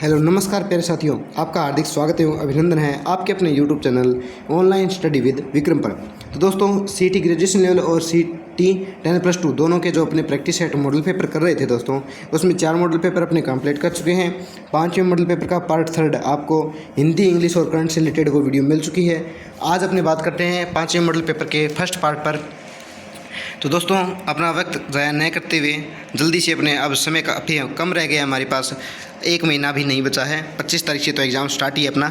Hello नमस्कार प्यारे साथियों, आपका हार्दिक स्वागत एवं अभिनंदन है आपके अपने YouTube channel online study with Vikram पर। तो दोस्तों सीईटी ग्रेजुएशन लेवल और सीईटी 10+2 दोनों के जो अपने प्रैक्टिस सेट मॉडल पेपर कर रहे थे दोस्तों, उसमें 4 मॉडल पेपर अपने कंप्लीट कर चुके हैं। 5वें मॉडल पेपर का पार्ट 3 आपको हिंदी, इंग्लिश और करंट से रिलेटेड वो वीडियो मिल चुकी है। आज अपनी बात करते हैं 5वें मॉडल पेपर के फर्स्ट पार्ट पर। तो दोस्तों अपना वक्त ज़ाया न करते हुए जल्दी से अपने, अब समय काफ़ी कम रह गया, हमारे पास 1 महीना भी नहीं बचा है। 25 तारीख से तो एग्ज़ाम स्टार्ट ही है अपना।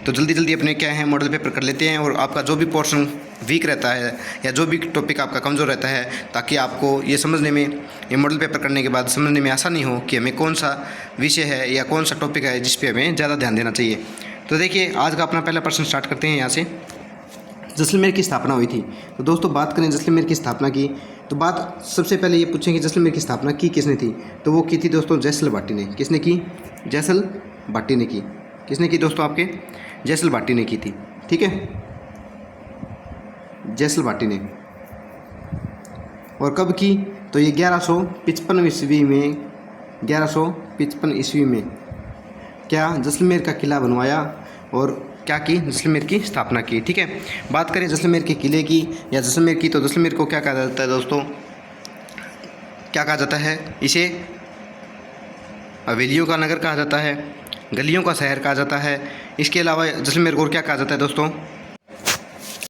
तो जल्दी अपने क्या है मॉडल पेपर कर लेते हैं, और आपका जो भी पोर्शन वीक रहता है या जो भी टॉपिक आपका कमज़ोर रहता है, ताकि आपको ये समझने में, ये मॉडल पेपर करने के बाद समझने में आसानी हो कि हमें कौन सा विषय है या कौन सा टॉपिक है जिस पर हमें ज़्यादा ध्यान देना चाहिए। तो देखिए आज का अपना पहला प्रश्न स्टार्ट करते हैं यहाँ से। जैसलमेर की स्थापना हुई थी। तो दोस्तों बात करें जैसलमेर की स्थापना की, तो बात सबसे पहले ये पूछेंगे जैसलमेर की स्थापना की किसने थी। तो वो की थी दोस्तों जयसल भाटी ने। किसने की? जयसल भाटी ने की। किसने की दोस्तों? आपके जयसल भाटी ने की थी। ठीक है, जयसल भाटी ने। और कब की? तो ये 1155 ईस्वी में, 1155 ईस्वी में क्या जैसलमेर का किला बनवाया और क्या की? जैसलमेर की स्थापना की। ठीक है, बात करें जैसलमेर के किले की या जैसलमेर की, तो जैसलमेर को क्या कहा जाता है दोस्तों? क्या कहा जाता है? इसे हवेलियों का नगर कहा जाता है, गलियों का शहर कहा जाता है। इसके अलावा जैसलमेर को क्या कहा जाता है दोस्तों?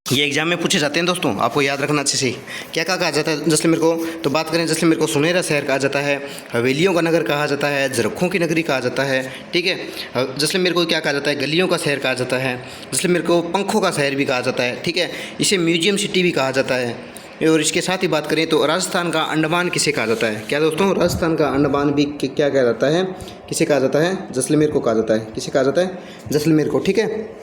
ये एग्जाम में पूछे जाते हैं दोस्तों, आपको याद रखना अच्छे से। क्या कहा जाता है जैसलमेर को? तो बात करें जैसलमेर को सुनहरा शहर कहा जाता है, हवेलियों का नगर कहा जाता है, झरोखों की नगरी कहा जाता है। ठीक है, जैसलमेर को क्या कहा जाता है? गलियों का शहर कहा जाता है। जैसलमेर को पंखों का शहर भी कहा जाता है। ठीक है, इसे म्यूजियम सिटी भी कहा जाता है। और इसके साथ ही बात करें तो राजस्थान का अंडमान किसे कहा जाता है? क्या दोस्तों? राजस्थान का अंडमान भी क्या कहा जाता है? किसे कहा जाता है? जैसलमेर को कहा जाता है। किसे कहा जाता है? जैसलमेर को। ठीक है,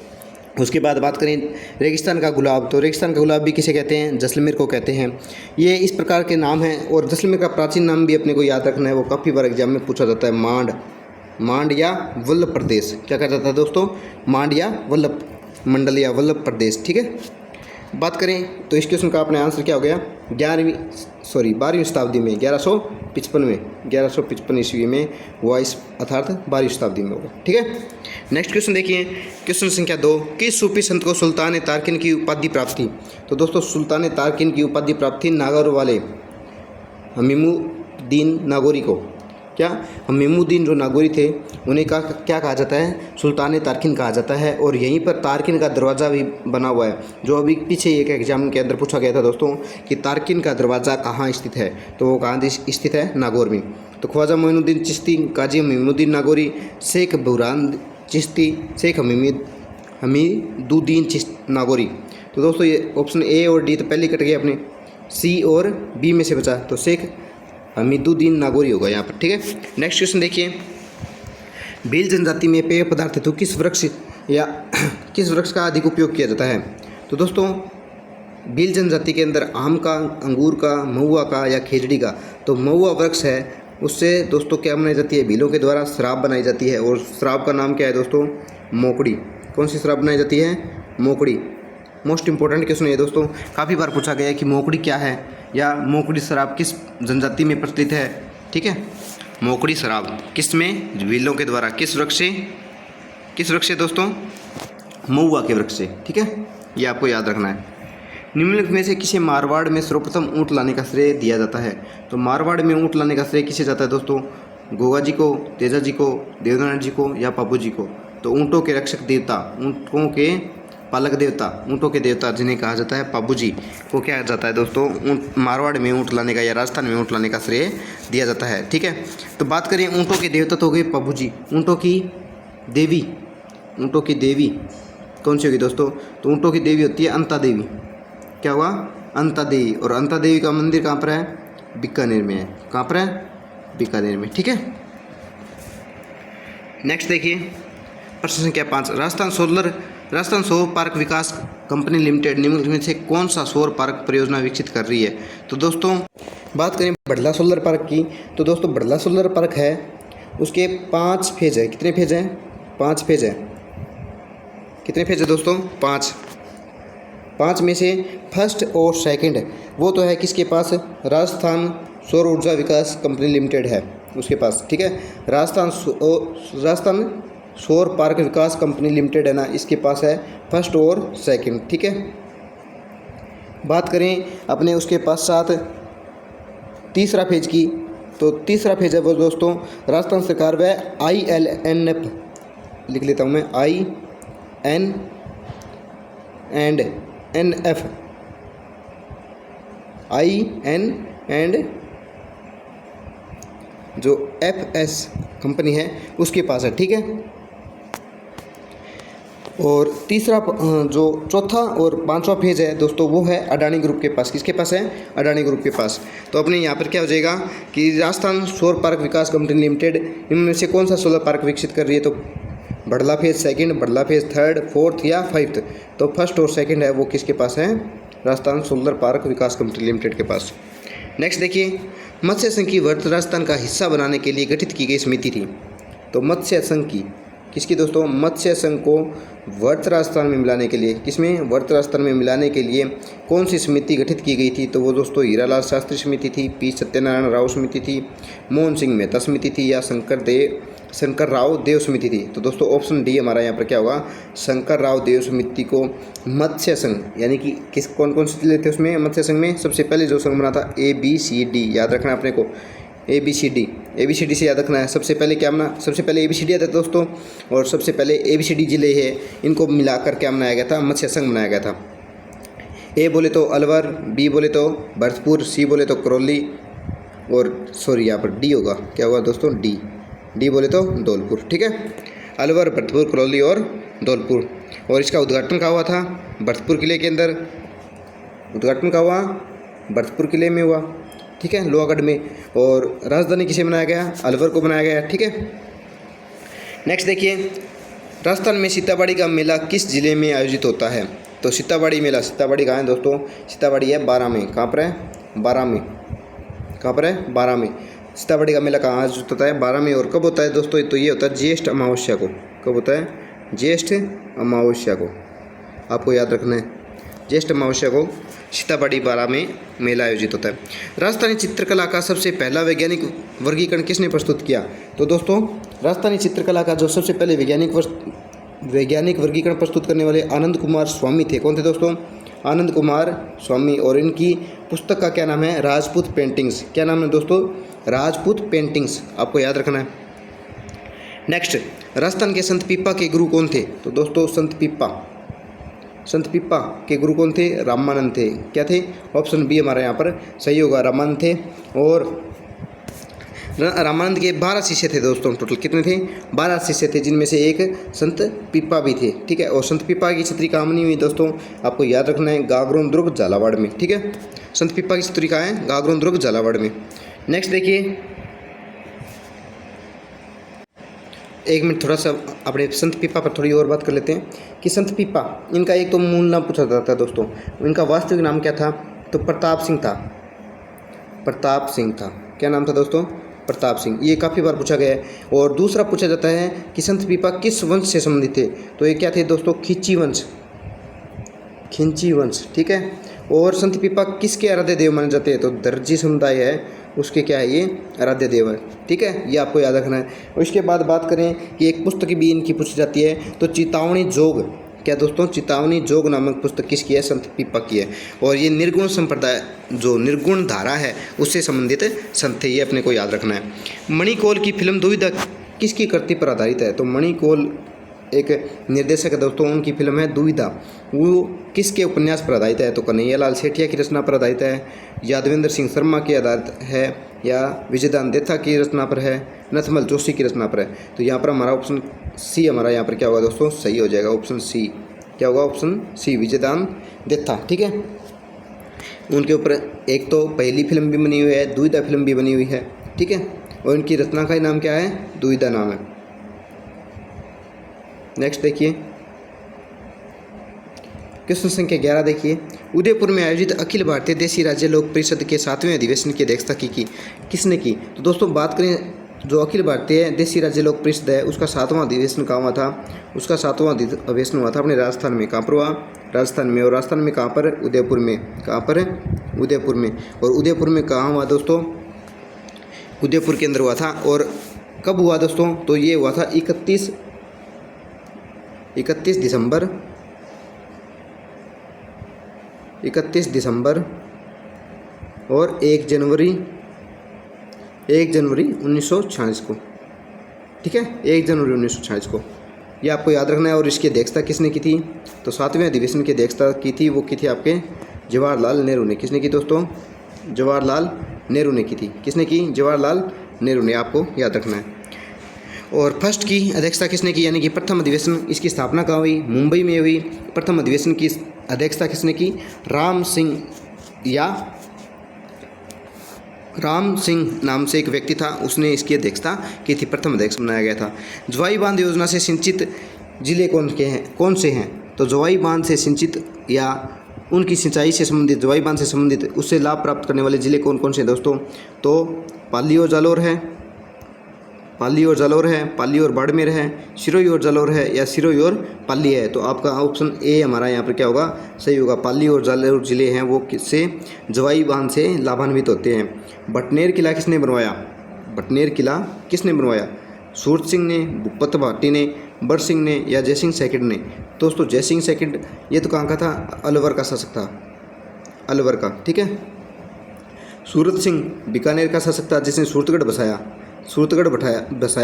उसके बाद बात करें रेगिस्तान का गुलाब, तो रेगिस्तान का गुलाब भी किसे कहते हैं? जैसलमेर को कहते हैं। ये इस प्रकार के नाम हैं। और जैसलमेर का प्राचीन नाम भी अपने को याद रखना है, वो काफ़ी बार एग्जाम में पूछा जाता है, मांड या वल्लभ प्रदेश। क्या कहा जाता है दोस्तों? मांड या वल्लभ मंडल या वल्लभ प्रदेश। ठीक है, बात करें तो इस क्वेश्चन का अपने आंसर क्या हो गया? 12वीं शताब्दी में, 1155 ईस्वी में हुआ, इस अर्थात 12वीं शताब्दी में होगा। ठीक है, नेक्स्ट क्वेश्चन देखिए, क्वेश्चन संख्या 2। किस सूफी संत को सुल्तान तारकिन की उपाधि प्राप्त थी? तो दोस्तों सुल्तान तारकिन की उपाधि प्राप्त थी नागौर वाले हमीमुद्दीन नागौरी को। क्या? हमीमुद्दीन जो नागौरी थे उन्हें क्या कहा जाता है? सुल्तान तारकिन कहा जाता है। और यहीं पर तारकिन का दरवाज़ा भी बना हुआ है, जो अभी पीछे एक एग्जाम के अंदर पूछा गया था दोस्तों कि तारकिन का दरवाज़ा कहाँ स्थित है, तो वो कहाँ स्थित है? नागौर में। तो ख्वाजा मोइनुद्दीन चिश्ती, काजी हमीमुद्दीन नागौरी, शेख बुरहान चिश्ती, शेख हमीदुद्दीन नागौरी। तो दोस्तों ये ऑप्शन ए और डी तो पहले कट गए अपने, सी और बी में से बचा, तो शेख हमीदुद्दीन नागौरी होगा यहाँ पर। ठीक है, नेक्स्ट क्वेश्चन देखिए, भील जनजाति में पेय पदार्थ हेतु किस वृक्ष या किस वृक्ष का अधिक उपयोग किया जाता है? तो दोस्तों भील जनजाति के अंदर आम का, अंगूर का, महुआ का या खेजड़ी का। तो महुआ वृक्ष है, उससे दोस्तों क्या बनाई जाती है? भीलों के द्वारा शराब बनाई जाती है। और शराब का नाम क्या है दोस्तों? मोकड़ी। कौन सी शराब बनाई जाती है? मोकड़ी। मोस्ट इंपॉर्टेंट क्वेश्चन है दोस्तों, काफ़ी बार पूछा गया है कि मोकड़ी क्या है या मोकड़ी शराब किस जनजाति में प्रचलित है। ठीक है, मोकड़ी शराब किस में? भीलों के द्वारा। किस वृक्ष से? किस वृक्ष से दोस्तों? महुआ के वृक्ष से। ठीक है, ये आपको याद रखना है। निम्नलिखित में से किसे मारवाड़ में सर्वप्रथम ऊँट लाने का श्रेय दिया जाता है? तो मारवाड़ में ऊँट लाने का श्रेय किसे जाता है दोस्तों? गोगा जी को, तेजा जी को, देवनारायण जी को या पापू जी को? तो ऊँटों के रक्षक देवता, ऊँटों के पालक देवता, ऊँटों के देवता जिन्हें कहा जाता है पापू जी को क्या जाता है दोस्तों? मारवाड़ में ऊँट लाने का या राजस्थान में ऊँट लाने का श्रेय दिया जाता है। ठीक है, तो बात करें ऊँटों के देवता तो हो गए पापू जी। ऊँटों की देवी, ऊँटों की देवी कौन सी होगी दोस्तों? तो ऊँटों की देवी होती है अंता देवी। क्या हुआ? अंता देवी। और अंता देवी का मंदिर कहाँ पर है? बीकानेर में है। कहाँ पर है? बीकानेर में। ठीक है, नेक्स्ट देखिए प्रश्न संख्या 5। राजस्थान सौर पार्क विकास कंपनी लिमिटेड निम्नलिखित में से कौन सा सौर पार्क परियोजना विकसित कर रही है? तो दोस्तों बात करें बड़ला सोलर पार्क की, तो दोस्तों बड़ला सोलर पार्क है, उसके 5 फेज है। कितने फेज हैं? 5 फेज है। कितने फेज है दोस्तों? 5 में से फर्स्ट और सेकंड वो तो है किसके पास? राजस्थान सौर ऊर्जा विकास कंपनी लिमिटेड है। उसके पास, ठीक है। राजस्थान सौर पार्क विकास कंपनी लिमिटेड है ना, इसके पास है फर्स्ट और सेकंड, ठीक है। बात करें अपने उसके पश्चात तीसरा फेज की, तो तीसरा फेज है वो दोस्तों राजस्थान सरकार व ILNF, लिख लेता हूँ मैं, IN जो FS कंपनी है उसके पास है, ठीक है। और तीसरा जो चौथा और पांचवा फेज है दोस्तों वो है अडानी ग्रुप के पास। किसके पास है? अडानी ग्रुप के पास। तो अपने यहाँ पर क्या हो जाएगा कि राजस्थान सौर पार्क विकास कंपनी लिमिटेड इनमें से कौन सा सोलर पार्क विकसित कर रही है? तो Bhadla phase second, Bhadla phase third, fourth या फिफ्थ। तो फर्स्ट और सेकंड है वो किसके पास है? राजस्थान सोलर पार्क विकास कंपनी लिमिटेड के पास। नेक्स्ट देखिए, मत्स्य संघ की वर्त राजस्थान का हिस्सा बनाने के लिए गठित की गई समिति थी। तो मत्स्य संघ की किसकी दोस्तों? मत्स्य संघ को वर्त राजस्थान में मिलाने के लिए, किसमें? वर्त राजस्थान में मिलाने के लिए कौन सी समिति गठित की गई थी? तो वो दोस्तों हीरालाल शास्त्री समिति थी, पी सत्यनारायण राव समिति थी, मोहन सिंह मेहता समिति थी या शंकर राव देव समिति थी। तो दोस्तों ऑप्शन डी हमारा यहाँ पर क्या होगा? शंकर राव देव समिति को मत्स्य संघ, यानी कि किस कौन कौन से जिले थे उसमें? मत्स्य संघ में सबसे पहले जो संघ बना था ABCD, याद रखना अपने को, ABCD से याद रखना है। सबसे पहले क्या बना? सबसे पहले ABCD आता है दोस्तों, और सबसे पहले ABCD जिले है इनको मिलाकर क्या बनाया गया था? मत्स्य संघ बनाया गया था। A बोले तो अलवर, B बोले तो भरतपुर, C बोले तो करौली, और सॉरी यहाँ पर D होगा, क्या होगा दोस्तों? D बोले तो धौलपुर, ठीक है। अलवर, भरतपुर, करौली और धौलपुर। और इसका उद्घाटन कहाँ हुआ था? भरतपुर किले के अंदर। उद्घाटन कहाँ हुआ? भरतपुर किले में हुआ, ठीक है, लोहागढ़ में। और राजधानी किसे बनाया गया? अलवर को बनाया गया, ठीक है। नेक्स्ट देखिए, राजस्थान में सीताबाड़ी का मेला किस जिले में आयोजित होता है? तो सीताबाड़ी मेला, सीताबाड़ी कहाँ है दोस्तों? सीताबाड़ी है 12 में। कहाँ पर है? 12 में। कहाँ पर है? 12 में। सीताबाड़ी का मेला कहाँ आयोजित होता है? 12 में। और कब होता है दोस्तों? तो ये होता है ज्येष्ठ अमावस्या को। कब होता है? ज्येष्ठ अमावस्या को, आपको याद रखना है। ज्येष्ठ अमावस्या को सीताबाड़ी 12 में मेला आयोजित होता है। राजस्थानी चित्रकला का सबसे पहला वैज्ञानिक वर्गीकरण किसने प्रस्तुत किया? तो दोस्तों राजस्थानी चित्रकला का जो सबसे पहले वैज्ञानिक वर्गीकरण प्रस्तुत करने वाले आनंद कुमार स्वामी थे। कौन थे दोस्तों? आनंद कुमार स्वामी। और इनकी पुस्तक का क्या नाम है? राजपूत पेंटिंग्स। क्या नाम है दोस्तों? राजपूत पेंटिंग्स, आपको याद रखना है। नेक्स्ट, राजस्थान के संत पीपा के गुरु कौन थे? तो दोस्तों संत पीपा के गुरु कौन थे? रामानंद थे। क्या थे? ऑप्शन बी हमारा यहाँ पर सही होगा, रामानंद थे। और रामानंद के 12 शिष्य थे दोस्तों। टोटल कितने थे? 12 शिष्य थे, जिनमें से एक संत पीपा भी थे, ठीक है। और संत पीपा की छतरी कहाँ बनी हुई दोस्तों? आपको याद रखना है, गागरोन दुर्ग झालावाड़ में, ठीक है। संत पीपा की छतरी कहाँ है? गागरोन दुर्ग झालावाड़ में। नेक्स्ट देखिए, एक मिनट थोड़ा सा अपने संत पीपा पर थोड़ी और बात कर लेते हैं कि संत पीपा, इनका एक तो मूल नाम पूछा जाता है दोस्तों। इनका वास्तविक नाम क्या था? तो प्रताप सिंह था। प्रताप सिंह था। क्या नाम था दोस्तों? प्रताप सिंह। ये काफ़ी बार पूछा गया है। और दूसरा पूछा जाता है कि संत पीपा किस वंश से संबंधित थे? तो ये क्या थे दोस्तों? खिंची वंश, ठीक है। और संत पीपा किसके आराध्य देव माने जाते हैं? तो दर्जी समुदाय है उसके क्या है? ये आराध्य देव है, ठीक है। ये आपको याद रखना है। और इसके बाद बात करें कि एक पुस्तक भी इनकी पूछी जाती है, तो चेतावनी जोग। क्या दोस्तों? चेतावनी जोग नामक पुस्तक किसकी है? संत पीपा की है। और ये निर्गुण संप्रदाय, जो निर्गुण धारा है उससे संबंधित संत थे, ये अपने को याद रखना है। मणिकौल की फिल्म दुविधा किसकी कृति पर आधारित है? तो मणिकौल एक निर्देशक है दोस्तों, उनकी फिल्म है दुविधा। वो किसके उपन्यास पर आधारित है? तो कन्हैयालाल सेठिया की रचना पर आधारित है, यादवेंद्र सिंह शर्मा के आधारित है, या विजयदान देथा की रचना पर है, नथमल जोशी की रचना पर है। तो यहाँ पर हमारा ऑप्शन सी हमारा यहाँ पर क्या होगा दोस्तों? सही हो जाएगा। ऑप्शन सी क्या होगा? ऑप्शन सी, विजयदान देथा, ठीक है। उनके ऊपर एक तो पहली फिल्म भी बनी हुई है, दुविधा फिल्म भी बनी हुई है, ठीक है। और इनकी रचना का नाम क्या है? दुविधा नाम है। नेक्स्ट देखिए, क्वेश्चन संख्या 11 देखिए, उदयपुर में आयोजित अखिल भारतीय देसी राज्य लोक परिषद के 7वें अधिवेशन की अध्यक्षता किसने की? तो दोस्तों बात करें, जो अखिल भारतीय देसी राज्य लोक परिषद है उसका 7वां अधिवेशन कहाँ हुआ था? उसका 7वां अधिवेशन हुआ था अपने राजस्थान में। कहाँ पर हुआ? राजस्थान में। और राजस्थान में कहाँ पर? उदयपुर में। कहाँ पर? उदयपुर में। और उदयपुर में कहाँ हुआ दोस्तों? उदयपुर के अंदर हुआ था। और कब हुआ दोस्तों, तो ये हुआ था 31 दिसंबर 31 और 1 जनवरी 1946 को, ठीक है, 1 जनवरी 1946 को। ये आपको याद रखना है। और इसकी अध्यक्षता किसने की थी, तो 7वें अधिवेशन की अध्यक्षता की थी, वो की थी आपके जवाहरलाल नेहरू ने। किसने की दोस्तों, जवाहरलाल नेहरू ने की थी। किसने की, जवाहरलाल नेहरू ने, आपको याद रखना है। और फर्स्ट की अध्यक्षता किसने की, यानी कि प्रथम अधिवेशन, इसकी स्थापना कहाँ हुई, मुंबई में हुई। प्रथम अधिवेशन की अध्यक्षता किसने की, राम सिंह नाम से एक व्यक्ति था, उसने इसकी अध्यक्षता की थी। प्रथम अध्यक्ष बनाया गया था। जवाई बांध योजना से सिंचित जिले कौन से हैं, तो जवाई बांध से सिंचित या उनकी सिंचाई से संबंधित, जवाई बांध से संबंधित उससे लाभ प्राप्त करने वाले जिले कौन कौन से हैं दोस्तों, तो पाली और जालौर है, पाली और बाड़मेर है, सिरोही और जालौर है, या सिरोही और पाली है। तो आपका ऑप्शन ए हमारा यहाँ पर क्या होगा, सही होगा। पाली और जालौर जिले हैं वो किससे, जवाई बांध से लाभान्वित होते हैं। बटनेर किला किसने बनवाया, सूरत सिंह ने, भूपत भाटी ने, बर सिंह ने, या जयसिंह सेकंड ने। दोस्तों जयसिंह सेकंड ये तो कहाँ का था, अलवर का शासक था, अलवर का, ठीक है। सूरत सिंह बीकानेर का शासक था जिसने सूरतगढ़ बसाया,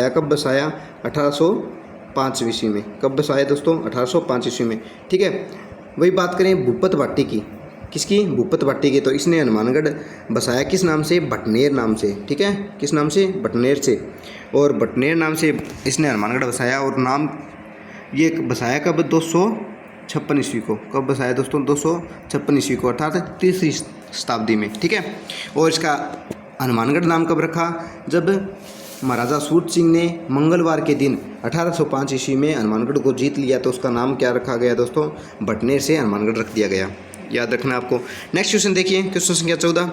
कब बसाया, 1805 ईस्वी में। कब बसाया दोस्तों, 1805 ईस्वी में, ठीक है। वही बात करें भूपत भाटी की, किसकी, भूपत भाटी की, तो इसने हनुमानगढ़ बसाया किस नाम से, बटनेर नाम से, ठीक है, किस नाम से, बटनेर से। और बटनेर नाम से इसने हनुमानगढ़ बसाया। और नाम ये बसाया कब, 256 ईस्वी को। कब बसाया दोस्तों, 256 ईस्वी को, अर्थात 3री शताब्दी में, ठीक है। और इसका हनुमानगढ़ नाम कब रखा, जब महाराजा सूरत सिंह ने मंगलवार के दिन 1805 ईस्वी में हनुमानगढ़ को जीत लिया, तो उसका नाम क्या रखा गया दोस्तों, बटनेर से हनुमानगढ़ रख दिया गया। याद रखना आपको। नेक्स्ट क्वेश्चन देखिए, क्वेश्चन संख्या 14,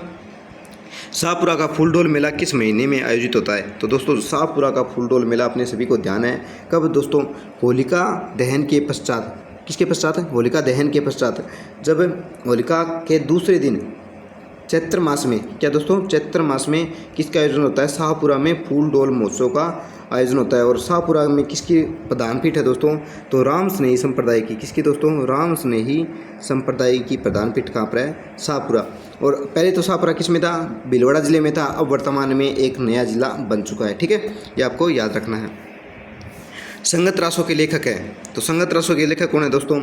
शाहपुरा का फूलडोल मेला किस महीने में आयोजित होता है। तो दोस्तों शाहपुरा का फूलडोल मेला अपने सभी को ध्यान है, कब दोस्तों, होलिका दहन के पश्चात। किसके पश्चात, होलिका दहन के पश्चात, जब होलिका के दूसरे दिन चैत्र मास में, क्या दोस्तों, चैत्र मास में किसका आयोजन होता है, शाहपुरा में फूल डोल महोत्सव का आयोजन होता है। और शाहपुरा में किसकी प्रधान पीठ है दोस्तों, तो राम स्नेही संप्रदाय की। किसकी दोस्तों, राम स्नेही संप्रदाय की प्रधान पीठ कहाँ पर है, शाहपुरा। और पहले तो शाहपुरा किस में था, भीलवाड़ा जिले में था, अब वर्तमान में एक नया जिला बन चुका है, ठीक है, ये आपको याद रखना है। संगत रासों के लेखक है, तो संगत रासों के लेखक कौन है दोस्तों,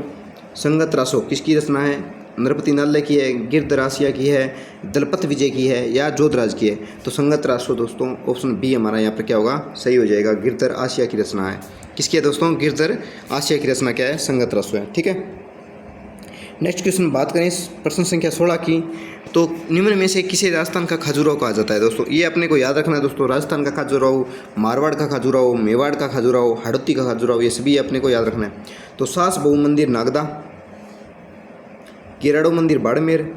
संगत रासों किसकी रचना है, नरपति नाल्य की है, गिरधरासिया की है, दलपत विजय की है, या जोधराज की है। तो संगत रासो दोस्तों ऑप्शन बी हमारा यहाँ पर क्या होगा, सही हो जाएगा, गिरधर आसिया की रचना है। किसकी है दोस्तों, गिरधर आसिया की रचना क्या है, संगत रासो है, ठीक है। नेक्स्ट क्वेश्चन बात करें प्रश्न संख्या 16 की, तो निम्न में से किसे राजस्थान का खजुराहो कहा जाता है दोस्तों। ये अपने को याद रखना है दोस्तों, राजस्थान का खजुराहो, मारवाड़ का खजुराहो, मेवाड़ का खजुराहो, हड़ौती का खजुराहो, ये सभी अपने को याद रखना है। तो सास बहु मंदिर नागदा, किराड़ो मंदिर बाड़मेर,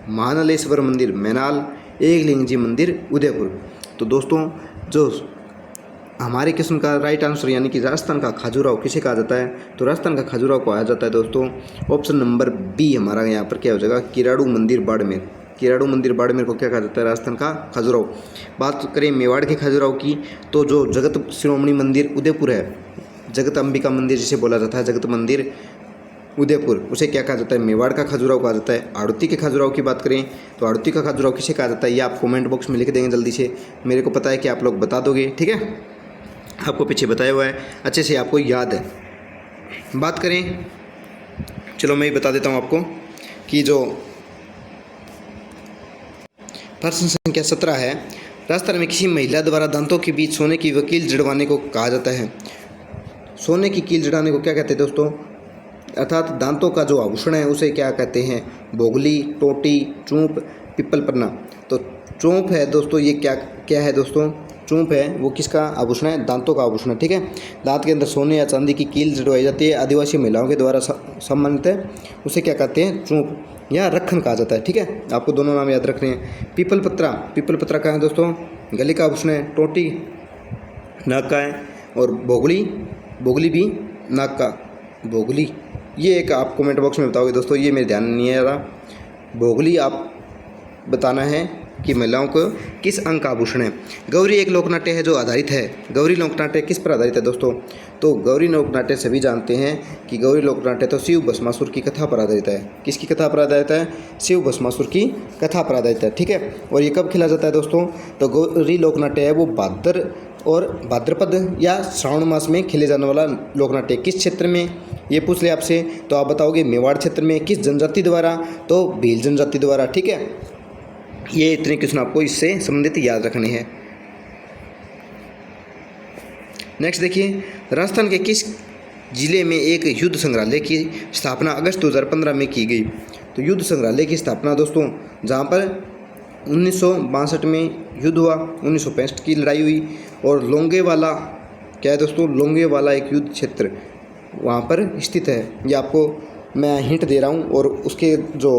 महानलेश्वर मंदिर मैनाल, एकलिंग जी मंदिर उदयपुर। तो दोस्तों जो हमारे क्वेश्चन का राइट आंसर यानी कि राजस्थान का खजुराहो किसे कहा जाता है, तो राजस्थान का खजुराहो कहा जाता है दोस्तों ऑप्शन नंबर बी हमारा यहाँ पर क्या हो जाएगा, किराड़ू मंदिर बाड़मेर। किराड़ू मंदिर बाड़मेर को क्या कहा जाता है, राजस्थान का खजुराहो। बात करें मेवाड़ के खजुराहो की, तो जो जगत शिरोमणि मंदिर उदयपुर है, जगत अंबिका मंदिर जिसे बोला जाता है, जगत मंदिर उदयपुर, उसे क्या कहा जाता है, मेवाड़ का खजुराहो कहा जाता है। आड़ती के खजुराहो की बात करें तो आड़ती का खजुराहो किसे कहा जाता है, ये आप कमेंट बॉक्स में लिख देंगे जल्दी से, मेरे को पता है कि आप लोग बता दोगे, ठीक है, आपको पीछे बताया हुआ है, अच्छे से आपको याद है। बात करें, चलो मैं बता देता हूँ आपको कि जो प्रश्न संख्या 17 है, राजस्थान में किसी महिला द्वारा दांतों के बीच सोने की वकील जड़वाने को कहा जाता है। सोने की कील जड़ाने को क्या कहते हैं दोस्तों, अर्थात दांतों का जो आभूषण है उसे क्या कहते हैं, बोगली, टोटी, चूंप, पिप्पल पन्ना। तो चूंप है दोस्तों, ये क्या है दोस्तों, चूंप है वो किसका आभूषण है, दांतों का आभूषण है, ठीक है। दांत के अंदर सोने या चांदी की कील जड़वाई जाती है, आदिवासी महिलाओं के द्वारा सम्मानित है, उसे क्या कहते हैं, चूंप या रखन कहा जाता है, ठीक है। आपको दोनों नाम याद रखने हैं। पीपल पत्रा का है दोस्तों, गले का आभूषण है। टोटी नाक का है, और बोगली भी नाक का, बोगली ये एक आप कमेंट बॉक्स में बताओगे दोस्तों, ये मेरे ध्यान नहीं आ रहा, बोगली आप बताना है की महिलाओं को किस अंग का आभूषण है? गौरी एक लोकनाट्य है जो आधारित है, गौरी लोकनाट्य किस पर आधारित है दोस्तों? तो गौरी लोकनाट्य सभी जानते हैं कि गौरी लोकनाट्य तो शिव भस्मासुर की कथा पर आधारित है। किसकी कथा पर आधारित है? शिव भस्मासुर की कथा पर आधारित है, ठीक है। और ये कब खेला जाता है दोस्तों? तो गौरी लोकनाट्य है वो भाद्रपद या श्रावण मास में खेले जाने वाला लोकनाट्य किस क्षेत्र में, ये पूछ ले आपसे तो आप बताओगे मेवाड़ क्षेत्र में। किस जनजाति द्वारा? तो भील जनजाति द्वारा, ठीक है। ये इतने क्वेश्चन आपको इससे संबंधित याद रखने हैं। नेक्स्ट देखिए, राजस्थान के किस जिले में एक युद्ध संग्रहालय की स्थापना अगस्त 2015 में की गई? तो युद्ध संग्रहालय की स्थापना दोस्तों जहाँ पर 1962 में युद्ध हुआ, 1965 की लड़ाई हुई और लोंगेवाला क्या है दोस्तों? लोंगेवाला एक युद्ध क्षेत्र वहाँ पर स्थित है। ये आपको मैं हिंट दे रहा हूँ। और उसके जो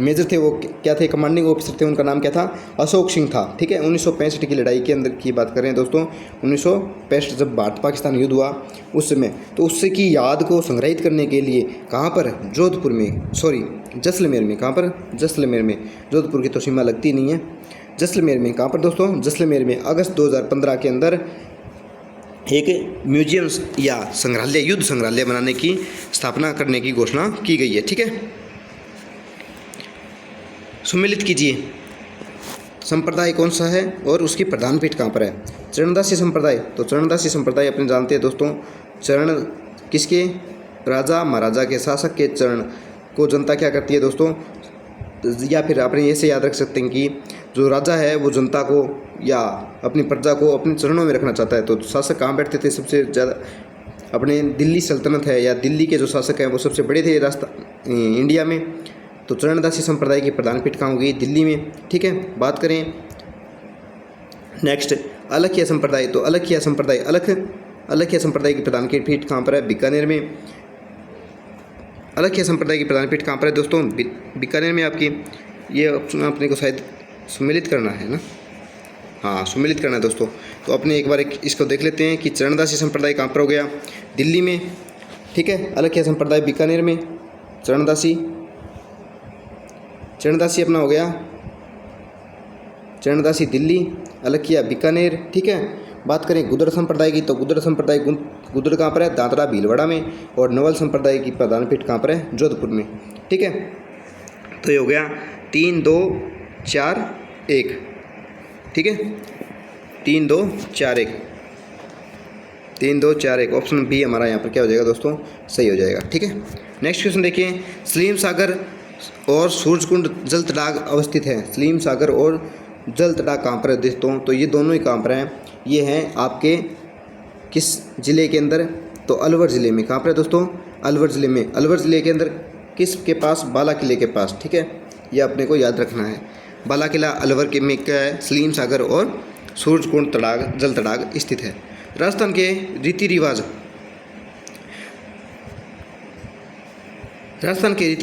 मेजर थे वो क्या थे? कमांडिंग ऑफिसर थे, उनका नाम क्या था? अशोक सिंह था, ठीक है। 1965 की लड़ाई के अंदर की बात कर रहे हैं दोस्तों। 1965 जब भारत पाकिस्तान युद्ध हुआ उस समय, तो उससे की याद को संग्रहित करने के लिए कहाँ पर? जोधपुर में, सॉरी जैसलमेर में। कहाँ पर? जैसलमेर में। जोधपुर की तो सीमा लगती नहीं है। जैसलमेर में। कहाँ पर दोस्तों? जैसलमेर में अगस्त 2015 के अंदर एक म्यूजियम या संग्रहालय, युद्ध संग्रहालय बनाने की स्थापना करने की घोषणा की गई है, ठीक है। सुमेलित कीजिए, संप्रदाय कौन सा है और उसकी प्रधान पीठ कहाँ पर है? चरणदासी संप्रदाय। तो चरणदासी संप्रदाय अपने जानते हैं दोस्तों, चरण किसके? राजा महाराजा के, शासक के चरण को जनता क्या करती है दोस्तों? या फिर आपने ऐसे याद रख सकते हैं कि जो राजा है वो जनता को या अपनी प्रजा को अपने चरणों में रखना चाहता है। तो शासक कहाँ बैठते थे सबसे ज़्यादा? अपने दिल्ली सल्तनत है या दिल्ली के जो शासक हैं वो सबसे बड़े थे इंडिया में। तो चरणदासी संप्रदाय की प्रधान पीठ कहाँ होगी? दिल्ली में, ठीक है। बात करें नेक्स्ट अलखिया संप्रदाय। तो अलखिया संप्रदाय की प्रधान पीठ कहाँ पर है? बीकानेर में। अलखिया संप्रदाय की प्रधान पीठ कहाँ पर है दोस्तों? बीकानेर में। आपकी ये ऑप्शन अपने को शायद सुमेलित करना है ना? हाँ, सुमेलित करना है दोस्तों। तो अपने एक बार इसको देख लेते हैं कि चरणदासी संप्रदाय कहाँ पर हो गया? दिल्ली में, ठीक है। अलखिया संप्रदाय बीकानेर में, चरणदासी अपना हो गया, चरणदासी दिल्ली, अलखिया बीकानेर, ठीक है। बात करें गुदड़ संप्रदाय की, तो गुदड़ संप्रदाय गुदड़ कहाँ पर है? दादरा भीलवाड़ा में। और नवल संप्रदाय की प्रधान पीठ कहाँ पर है? जोधपुर में, ठीक है। तो ये हो गया 3 2 4 1, ठीक है। 3 2 4 1, 3 2 4 1 ऑप्शन बी हमारा यहाँ पर क्या हो जाएगा दोस्तों? सही हो जाएगा, ठीक है। नेक्स्ट क्वेश्चन देखिए, सलीम सागर और सूरजकुंड जल तड़ाग अवस्थित है। सलीम सागर और जल तड़ाग कहाँ पर है दोस्तों? तो ये दोनों ही कहाँ पर हैं? ये हैं आपके किस ज़िले के अंदर? तो अलवर ज़िले में। कहाँ पर है दोस्तों? अलवर ज़िले में। अलवर ज़िले के अंदर किस के पास? बाला किले के पास, ठीक है। ये अपने को याद रखना है। बाला किला अलवर के में क्या है? सलीम सागर और सूरजकुंड तड़ाग जल तड़ाग स्थित है। राजस्थान के रीति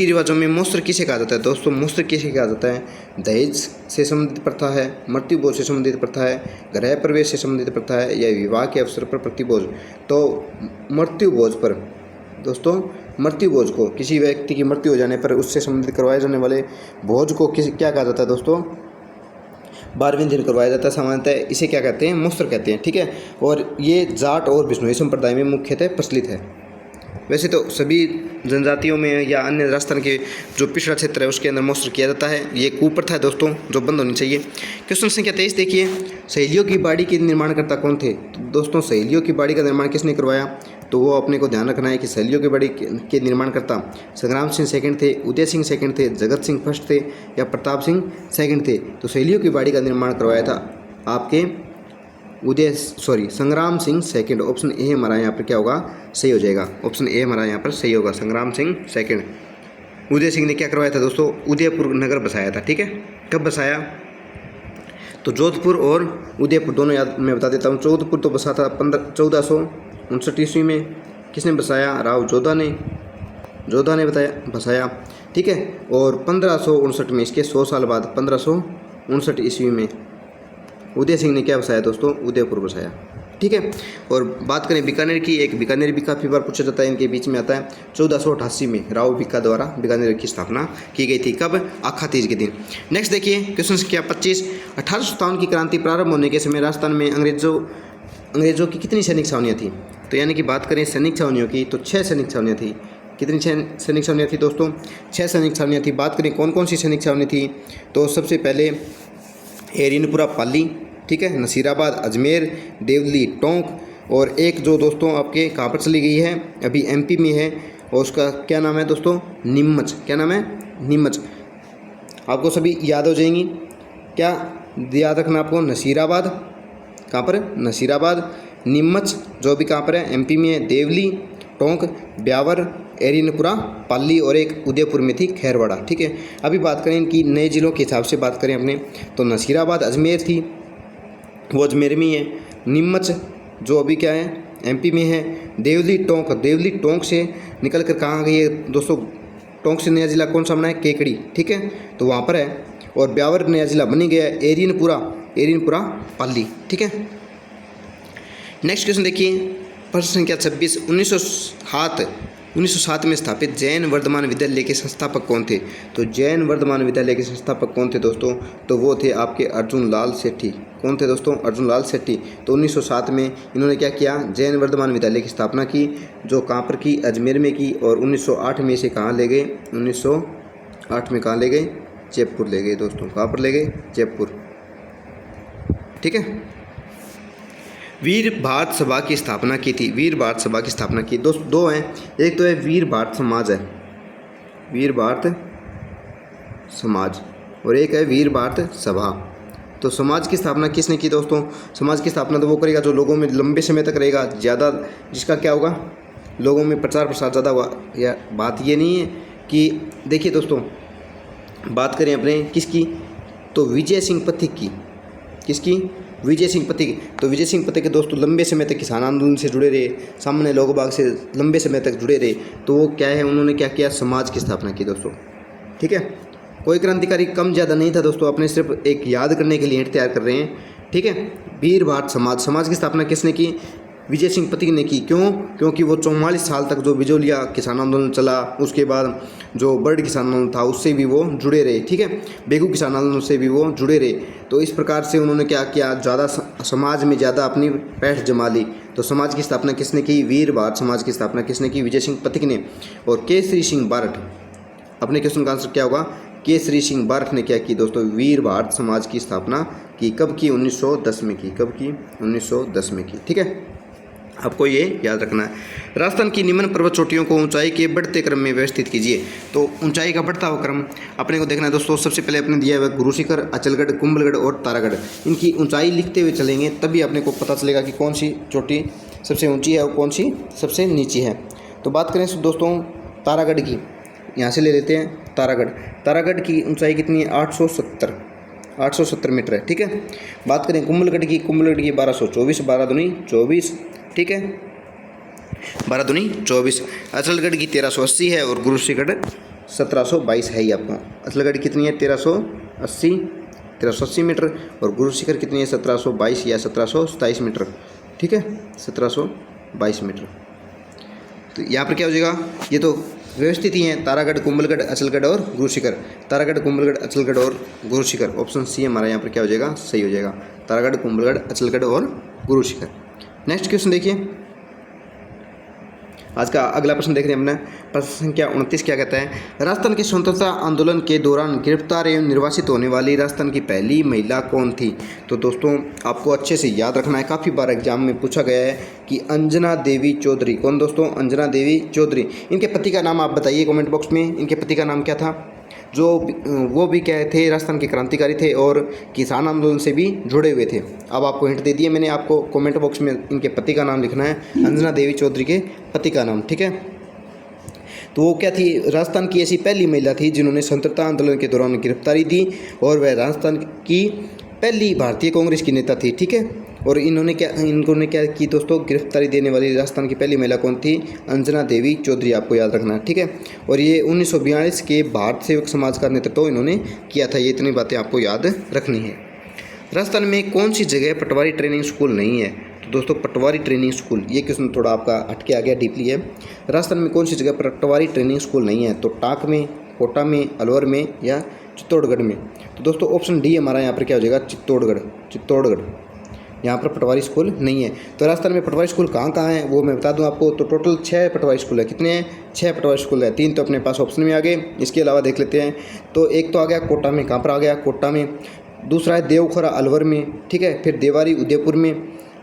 रिवाजों में मोस्तर किसे कहा जाता है दोस्तों? मोस्तर किसे कहा जाता है? दहेज से संबंधित प्रथा है, मृत्यु भोज से संबंधित प्रथा है, गृह प्रवेश से संबंधित प्रथा है, या विवाह के अवसर पर प्रतिभोज। तो मृत्यु भोज पर दोस्तों, मृत्यु भोज को किसी व्यक्ति की मृत्यु हो जाने पर उससे संबंधित करवाए जाने वाले भोज को क्या कहा जाता है दोस्तों? 12वें दिन करवाया जाता है सामान्यतः। इसे क्या कहते हैं? मोस्तर कहते हैं, ठीक है। और ये जाट और बिश्नोई संप्रदाय में मुख्यतः प्रचलित है। वैसे तो सभी जनजातियों में या अन्य राजस्थान के जो पिछड़ा क्षेत्र है उसके अंदर मोस्तर किया जाता है। ये कुप्रथा है दोस्तों जो बंद होनी चाहिए। क्वेश्चन संख्या 23 देखिए, सहेलियों की बाड़ी के निर्माणकर्ता कौन थे? तो दोस्तों सहेलियों की बाड़ी का निर्माण किसने करवाया? तो वो अपने को ध्यान रखना है कि सहेलियों की बाड़ी के निर्माणकर्ता संग्राम सिंह सेकंड थे, उदय सिंह सेकंड थे, जगत सिंह फर्स्ट थे, या प्रताप सिंह सेकंड थे। तो सहेलियों की बाड़ी का निर्माण करवाया था आपके संग्राम सिंह सेकंड। ऑप्शन ए हमारा यहाँ पर क्या होगा? सही हो जाएगा। ऑप्शन ए हमारा यहाँ पर सही होगा, संग्राम सिंह सेकंड। उदय सिंह ने क्या करवाया था दोस्तों? उदयपुर नगर बसाया था, ठीक है। कब बसाया? तो जोधपुर और उदयपुर दोनों याद मैं बता देता हूँ। जोधपुर तो बसा था 1459 ईस्वी में। किसने बसाया? राव जोधा ने बसाया, ठीक है। और 1559 में, इसके 100 साल बाद 1559 ईस्वी में उदय सिंह ने क्या बसाया दोस्तों? उदयपुर बसाया, ठीक है। और बात करें बीकानेर की, एक बीकानेर भी काफ़ी बार पूछा जाता है, इनके बीच में आता है। 1488 में राव भिक्का द्वारा बीकानेर की स्थापना की गई थी। कब? आखा तीज के दिन। नेक्स्ट देखिए क्वेश्चन संख्या 25। 1857 की क्रांति प्रारंभ होने के समय राजस्थान में अंग्रेजों की कितनी सैनिक छावनियाँ थी? तो यानी कि बात करें सैनिक छावनियों की तो 6 सैनिक छावनियाँ थी। कितनी सैनिक छावनियाँ थी दोस्तों? 6 सैनिक छावनियाँ थी। बात करें कौन कौन सी सैनिक छावनी थी, तो सबसे पहले एरिनपुरा पाली, ठीक है, नसीराबाद, अजमेर, देवली, टोंक, और एक जो दोस्तों आपके कहाँ पर चली गई है, अभी एमपी में है, और उसका क्या नाम है दोस्तों? नीमच। क्या नाम है? नीमच। आपको सभी याद हो जाएंगी। क्या याद रखना आपको? नसीराबाद, कहाँ पर? नसीराबाद, नीमच जो भी कहाँ पर है, एमपी में है, देवली, टोंक, ब्यावर, एरिनपुरा, पाली, और एक उदयपुर में थी खैरवाड़ा, ठीक है। अभी बात करें इनकी नए जिलों के हिसाब से बात करें अपने, तो नसीराबाद अजमेर थी, वो अजमेर में ही है। नीमच जो अभी क्या है, एमपी में है। देवली टोंक से निकल कर कहाँ गई है दोस्तों? टोंक से नया जिला कौन सा बना है? केकड़ी, ठीक है, तो वहाँ पर है। और ब्यावर नया जिला बनी गया है, एरिनपुरा पाली, ठीक है। नेक्स्ट क्वेश्चन देखिए प्रश्न संख्या 26। 1907 में स्थापित जैन वर्धमान विद्यालय के संस्थापक कौन थे? तो जैन वर्धमान विद्यालय के संस्थापक कौन थे दोस्तों? तो वो थे आपके अर्जुन लाल सेठी। कौन थे दोस्तों? अर्जुन लाल सेठी। तो 1907 में इन्होंने क्या किया? जैन वर्धमान विद्यालय की स्थापना की, जो कहाँ पर की? अजमेर में की। और 1908 में इसे कहाँ ले गए? 1908 में कहाँ ले गए? जयपुर ले गए दोस्तों। कहाँ पर ले गए? जयपुर, ठीक है। वीर भारत सभा की स्थापना की थी। वीर भारत सभा की स्थापना की दो हैं, एक तो है वीर भारत समाज है, वीर भारत समाज, और एक है वीर भारत सभा। तो समाज की स्थापना किसने की दोस्तों? समाज की स्थापना तो वो करेगा जो लोगों में लंबे समय तक रहेगा, ज़्यादा, जिसका क्या होगा, लोगों में प्रचार प्रसार ज़्यादा हुआ। या बात ये नहीं है कि देखिए दोस्तों, बात करें अपने किसकी, तो विजय सिंह पथिक की। किसकी? विजय सिंह पथिक। तो विजय सिंह पथिक के दोस्तों लंबे समय तक किसान आंदोलन से जुड़े रहे, सामान्य लोग बाग से लंबे समय तक जुड़े रहे। तो वो क्या है, उन्होंने क्या किया? समाज की स्थापना की दोस्तों, ठीक है। कोई क्रांतिकारी कम ज़्यादा नहीं था दोस्तों, अपने सिर्फ एक याद करने के लिए हिंट तैयार कर रहे हैं, ठीक है। वीर भारत समाज की स्थापना किसने की? विजय सिंह पथिक ने की। क्यों? क्योंकि वो 44 साल तक जो बिजोलिया किसान आंदोलन चला, उसके बाद जो बर्ड किसान आंदोलन था उससे भी वो जुड़े रहे, ठीक है, बेगू किसान आंदोलन से भी वो जुड़े रहे। तो इस प्रकार से उन्होंने क्या किया? ज़्यादा समाज में ज़्यादा अपनी पैठ जमा ली। तो समाज की स्थापना किसने की? वीर भारत समाज की स्थापना किसने की? विजय सिंह पथिक ने। और केसरी सिंह बारठ, अपने क्वेश्चन का आंसर क्या होगा? केसरी सिंह बारठ ने क्या की दोस्तों? वीर भारत समाज की स्थापना की। कब की? 1910 में की। कब की? 1910 में की, ठीक है, आपको ये याद रखना है। राजस्थान की निम्न पर्वत चोटियों को ऊंचाई के बढ़ते क्रम में व्यवस्थित कीजिए। तो ऊंचाई का बढ़ता हुआ क्रम अपने को देखना है दोस्तों। सबसे पहले अपने दिया हुआ गुरु शिखर, अचलगढ़, कुंभलगढ़ और तारागढ़। इनकी ऊंचाई लिखते हुए चलेंगे तभी अपने को पता चलेगा कि कौन सी चोटी सबसे ऊँची है और कौन सी सबसे नीची है। तो बात करें दोस्तों तारागढ़ की, यहाँ से ले लेते हैं तारागढ़ की ऊँचाई कितनी है? 870 मीटर है, ठीक है। बात करें कुंभलगढ़ की 1224, 12 दूनी 24, ठीक है, 12 दूनी 24। अचलगढ़ की 1380 है और गुरु शिखर 1722 है ही आपको। अचलगढ़ कितनी है? 1380 मीटर, और गुरु शिखर कितनी है? 1722 या 1727 मीटर, ठीक है, 1722 मीटर। तो यहाँ पर क्या हो जाएगा? ये तो व्यवस्थित ही हैं, तारागढ़, कुंभलगढ़, अचलगढ़ और गुरु शिखर। तारागढ़, कुंभलगढ़, अचलगढ़ और गुरु शिखर। ऑप्शन सी हमारा यहाँ पर क्या हो जाएगा? सही हो जाएगा। तारागढ़, कुंभलगढ़, अचलगढ़ और गुरु शिखर। नेक्स्ट क्वेश्चन देखिए, आज का अगला प्रश्न देख रहे हैं अपना, प्रश्न संख्या 29 क्या कहता है? राजस्थान के स्वतंत्रता आंदोलन के दौरान गिरफ्तार एवं निर्वासित होने वाली राजस्थान की पहली महिला कौन थी? तो दोस्तों आपको अच्छे से याद रखना है, काफ़ी बार एग्जाम में पूछा गया है कि अंजना देवी चौधरी। कौन दोस्तों? अंजना देवी चौधरी। इनके पति का नाम आप बताइए कमेंट बॉक्स में, इनके पति का नाम क्या था? जो वो भी क्या थे? राजस्थान के क्रांतिकारी थे और किसान आंदोलन से भी जुड़े हुए थे। अब आपको हिंट दे दिए मैंने, आपको कमेंट बॉक्स में इनके पति का नाम लिखना है, अंजना देवी चौधरी के पति का नाम, ठीक है। तो वो क्या थी? राजस्थान की ऐसी पहली महिला थी जिन्होंने स्वतंत्रता आंदोलन के दौरान गिरफ्तारी दी, और वह राजस्थान की पहली भारतीय कांग्रेस की नेता थी, ठीक है। और इन्होंने क्या की दोस्तों? गिरफ्तारी देने वाली राजस्थान की पहली महिला कौन थी? अंजना देवी चौधरी, आपको याद रखना है, ठीक है। और ये 1942 के भारत सेवक समाज का नेतृत्व इन्होंने किया था। ये इतनी बातें आपको याद रखनी है। राजस्थान में कौन सी जगह पटवारी ट्रेनिंग स्कूल नहीं है? तो तो दोस्तों पटवारी ट्रेनिंग स्कूल, ये क्वेश्चन थोड़ा आपका हटके आ गया, डीपली है। राजस्थान में कौन सी जगह पर पटवारी ट्रेनिंग स्कूल नहीं है? तो टाक में, कोटा में, अलवर में या चित्तौड़गढ़ में? तो दोस्तों ऑप्शन डी हमारा यहाँ पर क्या हो जाएगा? चित्तौड़गढ़ यहाँ पर पटवारी स्कूल नहीं है। तो राजस्थान में पटवारी स्कूल कहाँ कहाँ है वो मैं बता दूं आपको। तो टोटल 6 पटवारी स्कूल है। कितने हैं? 6 पटवारी स्कूल है। 3 तो अपने पास ऑप्शन में आ गए, इसके अलावा देख लेते हैं। तो एक तो आ गया कोटा में, कहाँ पर आ गया? कोटा में। दूसरा है देवखोरा अलवर में, ठीक है। फिर देवारी उदयपुर में,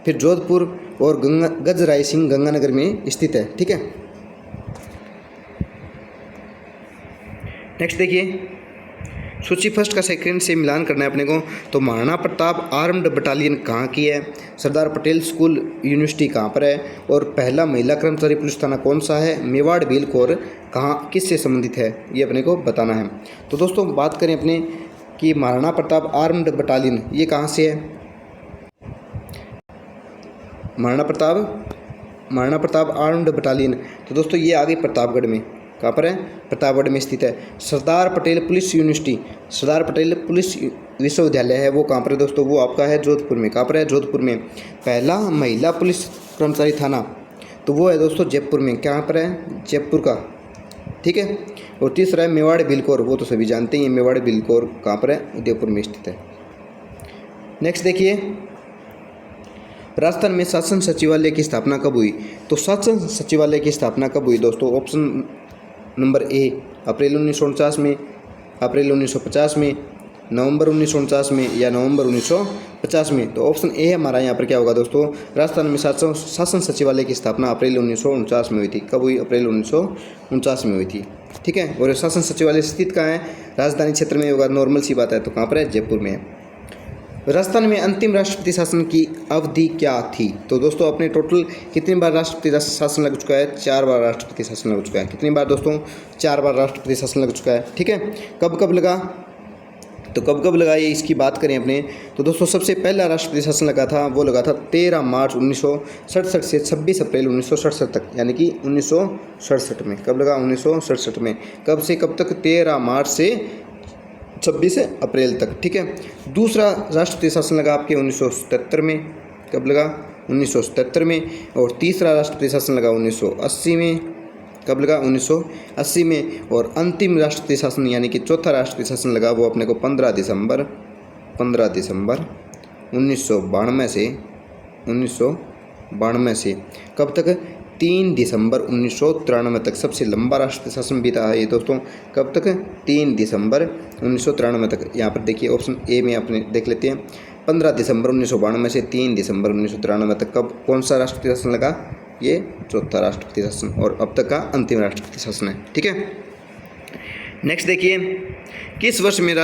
फिर जोधपुर और गजराय सिंह गंगानगर में स्थित है, ठीक है। नेक्स्ट देखिए, सूची फर्स्ट का सेकंड से मिलान करना है अपने को। तो महाराणा प्रताप आर्म्ड बटालियन कहाँ की है? सरदार पटेल स्कूल यूनिवर्सिटी कहाँ पर है? और पहला महिला कर्मचारी पुलिस थाना कौन सा है? मेवाड़ भील कोर कहाँ, किससे संबंधित है, ये अपने को बताना है। तो दोस्तों बात करें अपने कि महाराणा प्रताप आर्म्ड बटालियन ये कहाँ से है? महाराणा प्रताप आर्म्ड बटालियन, तो दोस्तों ये आ गई प्रतापगढ़ में। कहाँ पर है? प्रतापगढ़ में स्थित है। Sardar Patel police university, Sardar Patel police विश्वविद्यालय है, वो कहाँ पर है दोस्तों? वो आपका है जोधपुर में। कहाँ पर है? जोधपुर में। पहला महिला पुलिस कर्मचारी थाना, तो वो है दोस्तों जयपुर में। कहाँ पर है? जयपुर का, ठीक है। और तीसरा है मेवाड़ भीलकोर, वो तो सभी जानते ही हैं, मेवाड़ भीलकोर कहाँ पर है? उदयपुर में स्थित है। नेक्स्ट देखिए, राजस्थान में शासन सचिवालय की स्थापना कब हुई? तो शासन सचिवालय की स्थापना कब हुई दोस्तों? ऑप्शन नंबर ए अप्रैल 1949 में, अप्रैल 1950 में, नवंबर 1949 में या नवंबर 1950 में। तो ऑप्शन ए हमारा यहाँ पर क्या होगा दोस्तों? राजस्थान में शासन सचिवालय की स्थापना अप्रैल 1949 में हुई थी। कब हुई? अप्रैल 1949 में हुई थी, ठीक है। और शासन सचिवालय स्थित कहाँ है? राजधानी क्षेत्र में होगा, नॉर्मल सी बात है। तो कहाँ पर है? जयपुर में है। राजस्थान में अंतिम राष्ट्रपति शासन की अवधि क्या थी? तो दोस्तों अपने टोटल कितनी बार राष्ट्रपति शासन लग चुका है? 4 बार राष्ट्रपति शासन लग चुका है। कितनी बार दोस्तों? 4 बार राष्ट्रपति शासन लग चुका है, ठीक है। कब कब लगा? तो कब कब लगा ये इसकी बात करें अपने, तो दोस्तों सबसे पहला राष्ट्रपति शासन लगा था, वो लगा था 13 मार्च 1967 से 26 अप्रैल 1967 तक, यानी कि 1967 में। कब लगा? 1967 में। कब से कब तक? 13 मार्च से 26 अप्रैल तक, ठीक है। दूसरा राष्ट्रपति शासन लगा आपके 1977 में। कब लगा? 1977 में। और तीसरा राष्ट्रपति शासन लगा 1980 में। कब लगा? 1980 में। और अंतिम राष्ट्रपति शासन यानी कि चौथा राष्ट्रपति शासन लगा वो अपने को 15 दिसंबर 1992 से कब तक? 3 दिसंबर 1993 तक। सबसे लंबा राष्ट्रपति शासन भी था ये दोस्तों। कब तक? 3 दिसंबर 1993 तक। यहाँ पर देखिए ऑप्शन ए में अपने देख लेते हैं। 15 दिसंबर 1992 से 3 दिसंबर 1993 तक कब कौन सा राष्ट्रपति शासन लगा? ये चौथा राष्ट्रपति शासन और अब तक का अंतिम राष्ट्रपति शासन है, ठीक है। नेक्स्ट देखिए, किस वर्ष में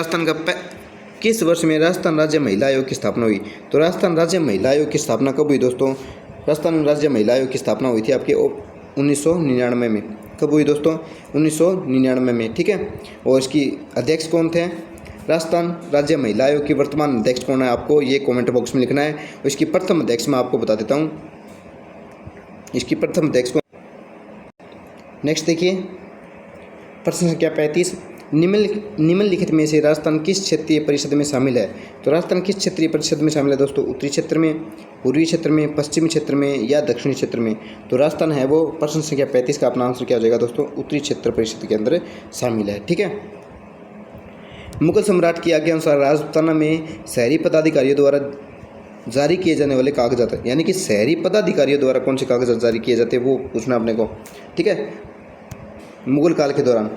राजस्थान राज्य महिला आयोग की स्थापना हुई? तो राजस्थान राज्य महिला आयोग की स्थापना कब हुई दोस्तों? राजस्थान राज्य महिला आयोग की स्थापना हुई थी आपके 1999 में। कब हुई दोस्तों? 1999 में, ठीक है। और इसकी अध्यक्ष कौन थे? राजस्थान राज्य महिला आयोग की वर्तमान अध्यक्ष कौन है? आपको ये कमेंट बॉक्स में लिखना है। और इसकी प्रथम अध्यक्ष मैं आपको बता देता हूँ, इसकी प्रथम अध्यक्ष कौन। नेक्स्ट देखिए, प्रश्न संख्या 35, निम्नलिखित में से राजस्थान किस क्षेत्रीय परिषद में शामिल है? तो राजस्थान किस क्षेत्रीय परिषद में शामिल है दोस्तों? उत्तरी क्षेत्र में, पूर्वी क्षेत्र में, पश्चिमी क्षेत्र में या दक्षिणी क्षेत्र में? तो राजस्थान है वो प्रश्न संख्या 35 का अपना आंसर क्या हो जाएगा दोस्तों? उत्तरी क्षेत्र परिषद के अंदर शामिल है, ठीक है। मुगल सम्राट की आज्ञा अनुसार राजपूताना में शहरी पदाधिकारियों द्वारा जारी किए जाने वाले कागजात, यानी कि शहरी पदाधिकारियों द्वारा कौन से कागजात जारी किए जाते हैं वो पूछना अपने को, ठीक है, मुगल काल के दौरान।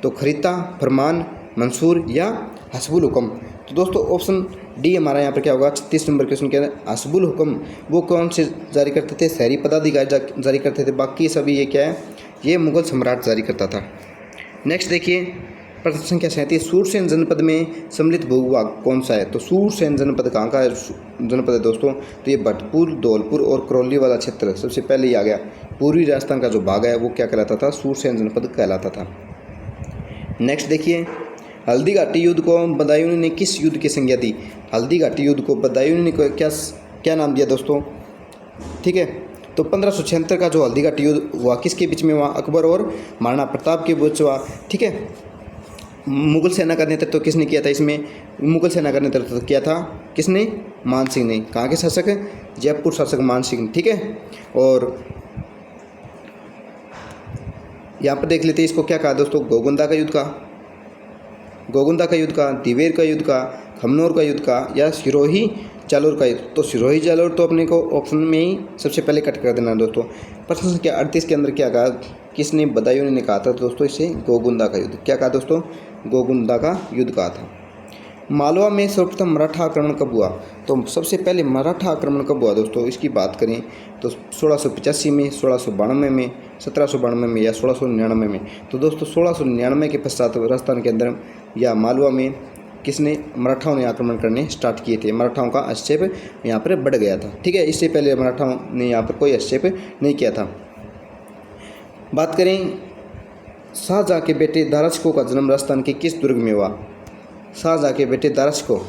तो खरीता, फरमान, मंसूर या हस्बुल हुक्म? तो दोस्तों ऑप्शन डी हमारा यहाँ पर क्या होगा? 36 नंबर क्वेश्चन के अंदर हस्बुल हुक्म वो कौन से जारी करते थे? शहरी पदाधिकारी जारी करते थे। बाकी सभी ये क्या है? ये मुगल सम्राट जारी करता था। नेक्स्ट देखिए, प्रश्न संख्या 37, सूरसेन जनपद में सम्मिलित भूभाग कौन सा है? तो सूरसेन जनपद कहाँ का जनपद है दोस्तों? तो ये भरतपुर, धौलपुर और करौली वाला क्षेत्र सबसे पहले ही आ गया। पूर्वी राजस्थान का जो भाग है वो क्या कहलाता था? सूरसेन जनपद कहलाता था। नेक्स्ट देखिए, हल्दी घाटी युद्ध को बदायूं ने किस युद्ध की संज्ञा दी? हल्दी घाटी युद्ध को बदायूं ने क्या नाम दिया दोस्तों? ठीक है, तो 1576 का जो हल्दी घाटी युद्ध हुआ किसके बीच में हुआ? अकबर और महाराणा प्रताप के बीच हुआ, ठीक है। मुगल सेना का नेतृत्व किसने किया था इसमें? मुगल सेना का नेतृत्व किया था किसने? मान सिंह ने। कहाँ के शासक? जयपुर शासक मान सिंह, ठीक है। और यहाँ पर देख लेते हैं इसको क्या कहा दोस्तों, गोगुंदा का युद्ध का, गोगुंदा का युद्ध का, दिवेर का युद्ध का, खमनोर का युद्ध का, या सिरोही जालोर का युद्ध। तो सिरोही जालोर तो अपने को ऑप्शन में ही सबसे पहले कट कर देना दोस्तों। प्रश्न संख्या 38 के अंदर क्या कहा, किसने बदायूं ने कहा था दोस्तों इसे? गोगुंदा का युद्ध। क्या कहा दोस्तों? गोगुंदा का युद्ध कहा था। मालवा में सर्वप्रथम मराठा आक्रमण कब हुआ? तो सबसे पहले मराठा आक्रमण कब हुआ दोस्तों, इसकी बात करें तो 1685 में, 1692 में, 1792 में या 1699 में। तो दोस्तों 1699 के पश्चात राजस्थान के अंदर या मालवा में किसने, मराठाओं ने आक्रमण करने स्टार्ट किए थे। मराठाओं का हस्तक्षेप यहाँ पर बढ़ गया था, ठीक है। इससे पहले मराठाओं ने यहाँ पर कोई हस्तक्षेप नहीं किया था। बात करें शाहजहाँ के बेटे दाराशिकोह का जन्म राजस्थान के किस दुर्ग में हुआ? शाहजहाँ के बेटे दाराशिकोह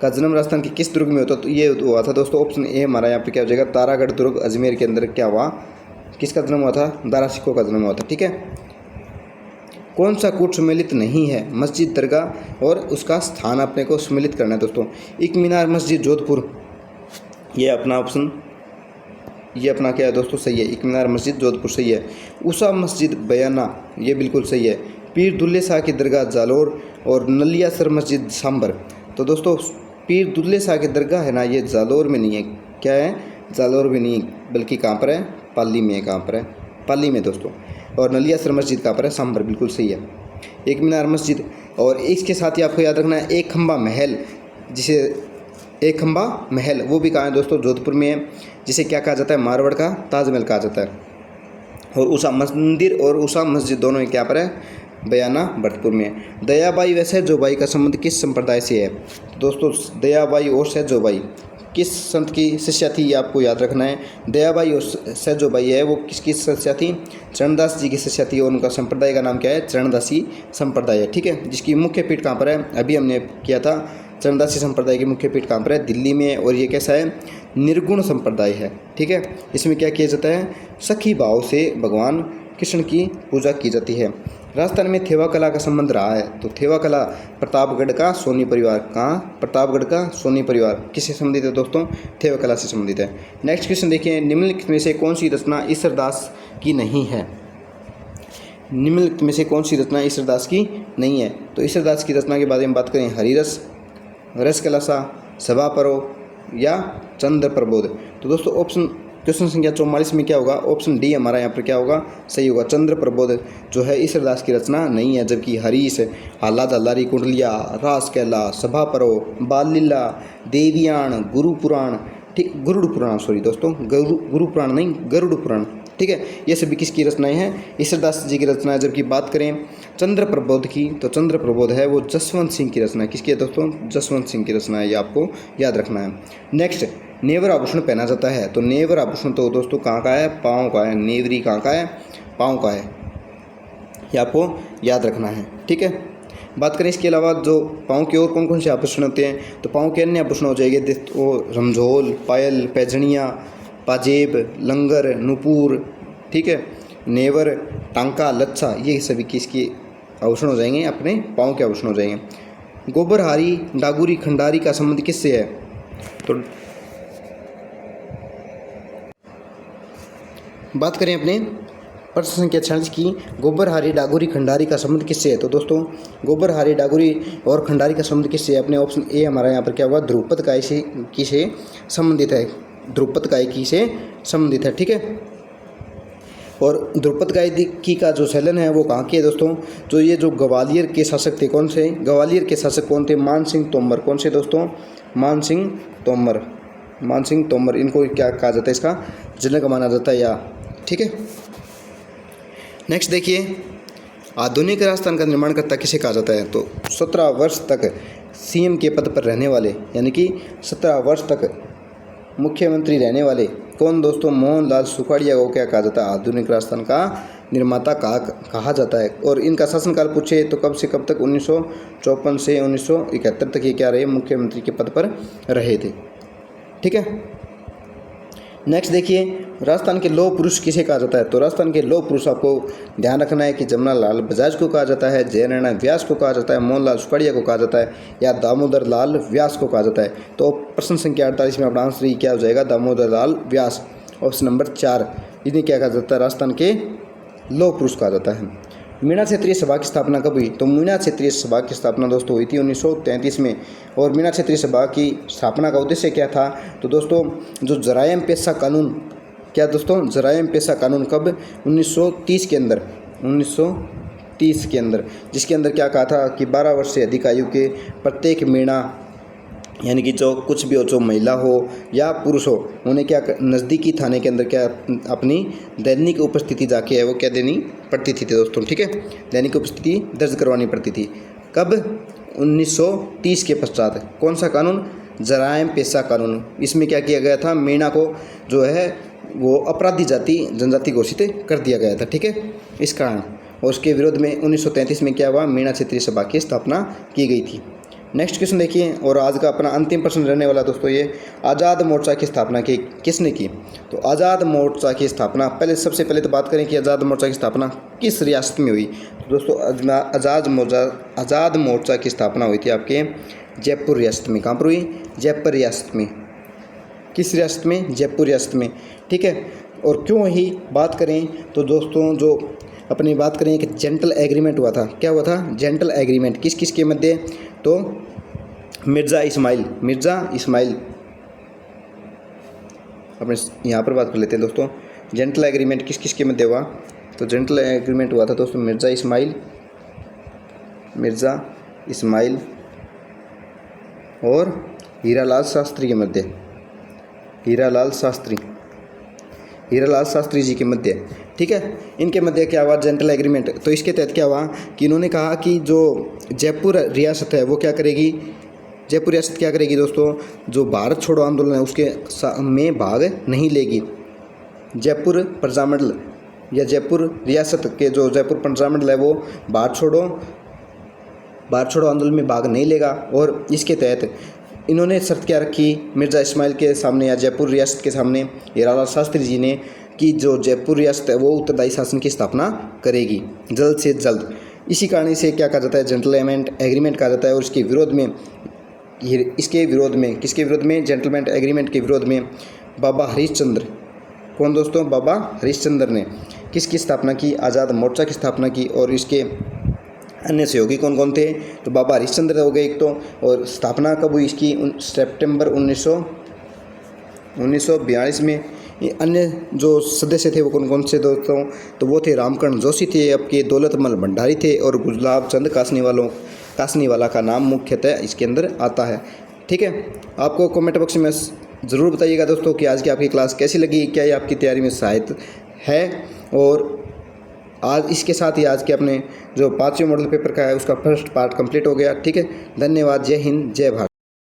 का जन्म राजस्थान के किस दुर्ग में होता? तो ये हुआ था दोस्तों ऑप्शन ए हमारा यहाँ पे क्या हो जाएगा, तारागढ़ दुर्ग अजमेर के अंदर क्या हुआ, किसका जन्म हुआ था? दाराशिकोह का जन्म हुआ था, ठीक है। कौन सा कूट सम्मिलित नहीं है? मस्जिद, दरगाह और उसका स्थान अपने को सम्मिलित करना है दोस्तों। एक मीनार मस्जिद जोधपुर, ये अपना ऑप्शन, ये अपना क्या है दोस्तों, सही है। एक मीनार मस्जिद जोधपुर सही है। उषा मस्जिद बयाना, ये बिल्कुल सही है। पीर दुल्ले शाह की दरगाह जालोर और नलियासर मस्जिद सांबर। तो दोस्तों पीर दुल्ले शाह की दरगाह है ना, ये जालोर में नहीं है, क्या है, जालोर में नहीं, बल्कि कहाँ पर है, पाली में है। कहाँ पर है? पाली में दोस्तों। और नलियासर मस्जिद कहाँ पर है? सांबर, बिल्कुल सही है। एक मीनार मस्जिद, और इसके साथ ही आपको याद रखना है एक खंबा महल, जिसे एक खंबा महल, वो भी कहाँ है दोस्तों? जोधपुर में है, जिसे क्या कहा जाता है? मारवाड़ का ताजमहल कहा जाता है। और उषा मंदिर और उषा मस्जिद दोनों ही क्या पर है? बयाना भरतपुर में है। दयाबाई व सहजोबाई का संबंध किस संप्रदाय से है? तो दोस्तों दयाबाई और सहजोबाई किस संत की शिष्या थी, ये आपको याद रखना है। दयाबाई और सहजोबाई है वो किसकी शिष्या थी? चरणदास जी की शिष्या थी, और उनका संप्रदाय का नाम क्या है? चरणदासी संप्रदाय है, ठीक है। जिसकी मुख्य पीठ कहाँ पर है? अभी हमने किया था, चरणदासी संप्रदाय की मुख्य पीठ कहाँ पर है? दिल्ली में है। और ये कैसा है? निर्गुण संप्रदाय है, ठीक है। इसमें क्या किया जाता है? सखी भाव से भगवान कृष्ण की पूजा की जाती है। राजस्थान में थेवा कला का संबंध रहा है, तो थेवा कला प्रतापगढ़ का सोनी परिवार, कहाँ? प्रतापगढ़ का सोनी परिवार किससे संबंधित है दोस्तों? थेवा कला से संबंधित है। नेक्स्ट क्वेश्चन देखिए, निम्नलिखित में से कौन सी रचना ईश्वरदास की नहीं है? निम्नलिखित में से कौन सी रचना ईश्वरदास की नहीं है? तो ईश्वरदास की रचना के बारे में बात करें, हरिरस, रसकलसा, सभा परो या चंद्र प्रबोध। तो दोस्तों ऑप्शन क्वेश्चन संख्या 44 में क्या होगा? ऑप्शन डी हमारा यहाँ पर क्या होगा? सही होगा। चंद्र प्रबोध जो है ईश्वरदास की रचना नहीं है, जबकि हरीश, हाला दल्लारी कुंडलिया, रास कैला, सभा परो, बाल लीला, देवियाण, गुरु पुराण, ठीक, गरुड़ पुराण, सॉरी दोस्तों, गुरु पुराण नहीं, गरुड़ पुराण, ठीक है। ये सभी किसकी रचनाएं हैं? ईश्वरदास जी की रचना है। जबकि बात करें चंद्र प्रबोध की, तो चंद्र प्रबोध है वो जसवंत सिंह की रचना है। किसकी है दोस्तों? जसवंत सिंह की रचना है, ये आपको याद रखना है। नेक्स्ट, नेवर आभूषण पहना जाता है, तो नेवर आभूषण तो दोस्तों कहाँ का है? पाँव का है। नेवरी कहाँ का है? पाँव का है, ये आपको याद रखना है, ठीक है। बात करें इसके अलावा जो पाँव के और कौन कौन से आभूषण होते हैं, तो पाँव के अन्य आभूषण हो जाएंगे तो रमझोल, पायल, पैजनिया, पाजेब, लंगर, नुपुर, ठीक है, नेवर, टांका, लच्छा, ये सभी किसके आभूषण हो जाएंगे? अपने पाँव के आभूषण हो जाएंगे। गोबरहारी, डागुरी, खंडारी का संबंध किससे है? तो बात करें अपने प्रश्न संख्या 46 की, गोबरहारी, डागुरी, खंडारी का संबंध किससे है? तो दोस्तों गोबरहारी, डागुरी और खंडारी का संबंध किससे है? अपने ऑप्शन ए हमारा यहाँ पर क्या होगा? ध्रुपद गायकी से संबंधित है। ध्रुपद गायकी से संबंधित है, ठीक है। और ध्रुपद गायकी का जो चलन है वो कहाँ के है दोस्तों? जो ये जो ग्वालियर के शासक थे, कौन से ग्वालियर के शासक कौन थे? मान सिंह तोमर। कौन से दोस्तों? मान सिंह तोमर। मान सिंह तोमर, इनको क्या कहा जाता है? इसका जनक माना जाता है, या ठीक है। नेक्स्ट देखिए, आधुनिक राजस्थान का निर्माणकर्ता किसे कहा जाता है? तो 17 वर्ष तक सीएम के पद पर रहने वाले, यानी कि 17 वर्ष तक मुख्यमंत्री रहने वाले कौन दोस्तों? मोहनलाल सुखाड़िया को क्या कहा जाता है? आधुनिक राजस्थान का निर्माता कहा जाता है। और इनका शासनकाल पूछे तो कब से कब तक? 1954 से 1971 तक ये क्या रहे? मुख्यमंत्री के पद पर रहे थे, ठीक है। नेक्स्ट देखिए, राजस्थान के लौह पुरुष किसे कहा जाता है? तो राजस्थान के लौह पुरुष आपको ध्यान रखना है कि जमनालाल बजाज को कहा जाता है, जयनारायण व्यास को कहा जाता है, मोहनलाल सुखड़िया को कहा जाता है, या दामोदर लाल व्यास को कहा जाता है। तो प्रश्न संख्या 48 में अपना आंसर क्या हो जाएगा? Damodar Lal Vyas, option number 4। इन्हें क्या कहा जाता है? राजस्थान के लौह पुरुष कहा जाता है। मीणा क्षेत्रीय सभा की स्थापना कब हुई? तो मीणा क्षेत्रीय सभा की स्थापना दोस्तों हुई थी 1933 में। और मीणा क्षेत्रीय सभा की स्थापना का उद्देश्य क्या था? तो दोस्तों जो जरायम पेशा कानून, क्या दोस्तों? जरायम पेशा कानून कब? 1930 के अंदर, 1930 के अंदर, जिसके अंदर क्या कहा था कि 12 वर्ष से अधिक आयु के प्रत्येक मीणा, यानी कि जो कुछ भी हो, जो महिला हो या पुरुष हो, उन्हें क्या नज़दीकी थाने के अंदर क्या अपनी दैनिक उपस्थिति जाके है वो क्या देनी पड़ती थी दोस्तों, ठीक है, दैनिक उपस्थिति दर्ज करवानी पड़ती थी। कब? 1930 के पश्चात। कौन सा कानून? जरायम पेशा कानून। इसमें क्या किया गया था? मीणा को जो है वो अपराधी जाति जनजाति घोषित कर दिया गया था, ठीक है, इस कारण। और उसके विरोध में 1933 में क्या हुआ? मीणा क्षेत्रीय सभा की स्थापना की गई थी। नेक्स्ट क्वेश्चन देखिए, और आज का अपना अंतिम प्रश्न रहने वाला दोस्तों ये, आज़ाद मोर्चा की स्थापना की किसने की? तो आज़ाद मोर्चा की स्थापना, सबसे पहले तो बात करें कि आज़ाद मोर्चा की स्थापना किस रियासत में हुई? तो दोस्तों आज़ाद मोर्चा की स्थापना हुई थी आपके जयपुर रियासत में। कहाँ पर हुई? जयपुर रियासत में। किस रियासत में? जयपुर रियासत में, ठीक है। और क्यों ही बात करें तो दोस्तों जो अपनी बात करें कि जेंटल एग्रीमेंट हुआ था। क्या हुआ था? जेंटल एग्रीमेंट किस किस के मध्य? तो मिर्ज़ा इस्माइल अपने यहाँ पर बात कर लेते हैं दोस्तों। जेंटल एग्रीमेंट किस किस के मध्य हुआ? तो जेंटल एग्रीमेंट हुआ था दोस्तों मिर्ज़ा इस्माइल और हीरालाल शास्त्री के मध्य, हीरालाल शास्त्री जी के मध्य, ठीक है। इनके मध्य क्या हुआ? Gentle agreement. तो इसके तहत क्या हुआ कि इन्होंने कहा कि जो जयपुर रियासत है वो क्या करेगी? जयपुर रियासत क्या करेगी दोस्तों? जो भारत छोड़ो आंदोलन है उसके में भाग नहीं लेगी। जयपुर प्रजामंडल या जयपुर रियासत के जो जयपुर प्रजामंडल है वो भारत छोड़ो आंदोलन में भाग नहीं लेगा। और इसके तहत इन्होंने शर्त क्या रखी मिर्ज़ा इस्माइल के सामने या जयपुर रियासत के सामने, हीरालाल शास्त्री जी ने, कि जो जयपुर रियासत है वो उत्तरदायी शासन की स्थापना करेगी जल्द से जल्द। इसी कारण इसे क्या कहा जाता है? जेंटलमैन एग्रीमेंट कहा जाता है। और इसके विरोध में किसके विरोध में? जेंटलमैन एग्रीमेंट के विरोध में बाबा हरीशचंद्र, कौन दोस्तों? बाबा हरीशचंद्र ने किसकी स्थापना की? आज़ाद मोर्चा की स्थापना की। और इसके अन्य सहयोगी कौन कौन थे? तो बाबा हरीशचंद्र हो गए एक तो। और स्थापना कब हुई इसकी? सितंबर 1942 में। अन्य जो सदस्य थे वो कौन कौन से दोस्तों? तो वो थे रामकरण जोशी थे, आपके दौलतमल भंडारी थे, और गुलाब चंद कासनीवाला का नाम मुख्यतः इसके अंदर आता है, ठीक है। आपको कमेंट बॉक्स में ज़रूर बताइएगा दोस्तों कि आज की आपकी क्लास कैसी लगी, क्या ये आपकी तैयारी में सहायक है। और आज इसके साथ ही आज के अपने जो 5वें मॉडल पेपर का है उसका फर्स्ट पार्ट कंप्लीट हो गया, ठीक है। धन्यवाद। जय हिंद, जय भारत।